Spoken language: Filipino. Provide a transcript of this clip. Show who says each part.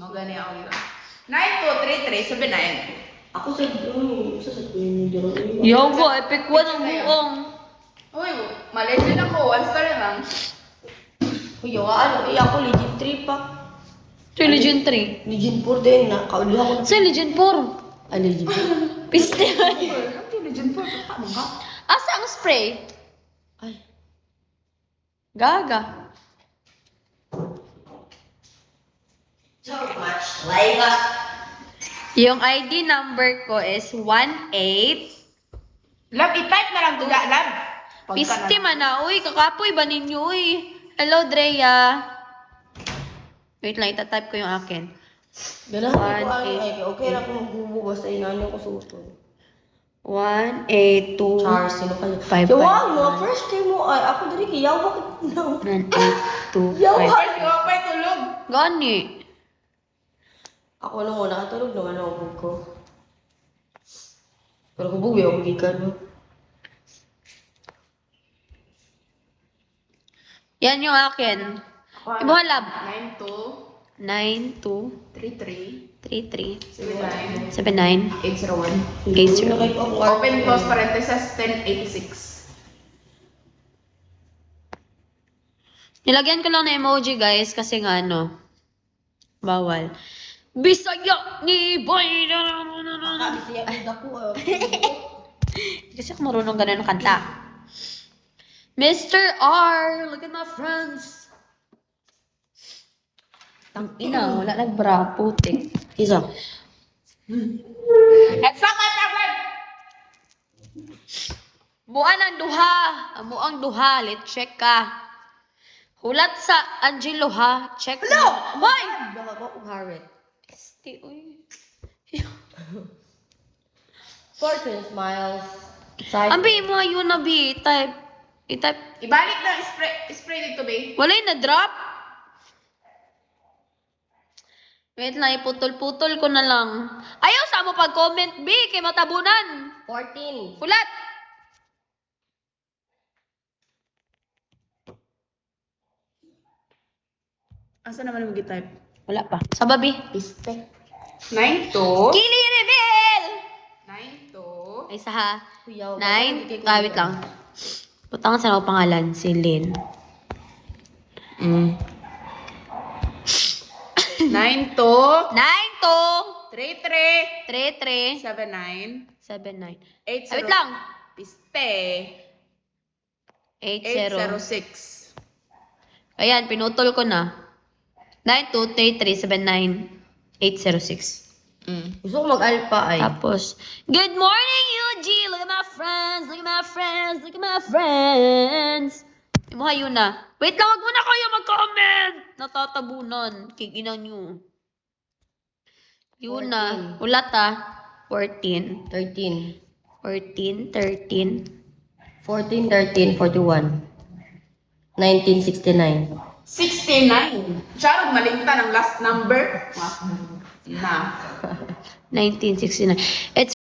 Speaker 1: Magani ako yun. 923379.
Speaker 2: Ako sa kuya
Speaker 3: Yo, go, epic 1 ang buong.
Speaker 1: Uy, ma-legend ako. 1 star lang.
Speaker 2: Kuya, ako Legend 3 pa.
Speaker 3: So, Legion 3.
Speaker 2: Legend 4 din na. Kauli ako na.
Speaker 3: Sa Legion 4.
Speaker 2: Ay, Legend 4.
Speaker 3: Piste.
Speaker 1: Ano legend po? Ano ka?
Speaker 3: Asa ang spray?
Speaker 2: Ay.
Speaker 3: Gaga.
Speaker 2: So much live.
Speaker 3: Yung ID number ko is 18.
Speaker 1: Lab, i-type na lang duga, lab.
Speaker 3: Piste man na. Uy, kakapoy ba ninyo? Uy. Hello, Drea. Wait lang, itatype ko yung akin.
Speaker 2: Ganun ko ay okay ra kung magbubo basta inano ko suto.
Speaker 3: 1, 8, 2,
Speaker 2: Charles, sino kayo?
Speaker 3: 5,
Speaker 2: So, wow, mga first time mo, ay, ako dali kayaw bakit na?
Speaker 3: 1, 8, 2,
Speaker 2: Yawa!
Speaker 3: 5.
Speaker 1: First, yung pa tulog.
Speaker 3: Gani.
Speaker 2: Ako nung muna nakatulog nung ano ubog ko. Pero kubog yung ubigan mo.
Speaker 3: Yan yung akin. Ibo lab.
Speaker 1: 92
Speaker 3: 9, 2,
Speaker 1: 33
Speaker 3: 3, 3,
Speaker 1: 79
Speaker 3: 7, 9,
Speaker 1: 801.
Speaker 3: 8, 0.
Speaker 1: Open close parenthesis 1086.
Speaker 3: Nilagyan ko lang na emoji, guys, kasi nga ano, bawal. Bisaya ni Boy.
Speaker 2: Siya ang dako.
Speaker 3: Kasi ako marunong ganun kanta. Mr. R, look at my friends. Tang ina, wala nagbra, putik.
Speaker 2: Isa.
Speaker 1: At saka taban!
Speaker 3: Buan ang duha. Amo ang duha, let's check ka. Hulat sa Angelo ha, check mo. Hoy!
Speaker 2: Baka ko kung Harriet.
Speaker 3: Piste, uy.
Speaker 2: Fortune smiles. Side.
Speaker 3: Ambi mo yun na bi, type. I-type.
Speaker 1: Ibalik na spray dito, babe.
Speaker 3: Wala yung na-drop. Wait lang, iputol-putol ko na lang. Ayaw sa mo pag-comment, B, kay matabunan.
Speaker 2: 14.
Speaker 3: Hulat.
Speaker 1: Asa naman yung type?
Speaker 3: Wala pa. Sa babi.
Speaker 1: Piste. 92
Speaker 3: Kili reveal!
Speaker 1: 92
Speaker 3: Ay, isa ha.
Speaker 2: Kuya,
Speaker 3: 9. Wait lang. Putang sa ako pangalan. Si Lynn.
Speaker 1: 92
Speaker 3: 9, 2, 3, 3,
Speaker 1: 33 79
Speaker 3: 7, 9.
Speaker 1: 80.
Speaker 3: Wait lang.
Speaker 1: Piste.
Speaker 3: 8, 0.
Speaker 1: 806.
Speaker 3: Ayan, pinutol ko na. 9, 2, 3, 3, 7, 9, 8, 0, 6.
Speaker 2: Gusto ko mag-alpha ay.
Speaker 3: Tapos, good morning, Yuji! Look at my friends! Look at my friends! Look at my friends! Imuha yun na. Wait lang, wag muna kayo mag-comment! Natatabunan. Kiginan nyo. Yun na. Ulat 14.
Speaker 2: 13.
Speaker 3: 14, 13.
Speaker 2: 14, 13, 41. 1969.
Speaker 1: 69. Charot, malinta ng last number. Na.
Speaker 3: 1969. It's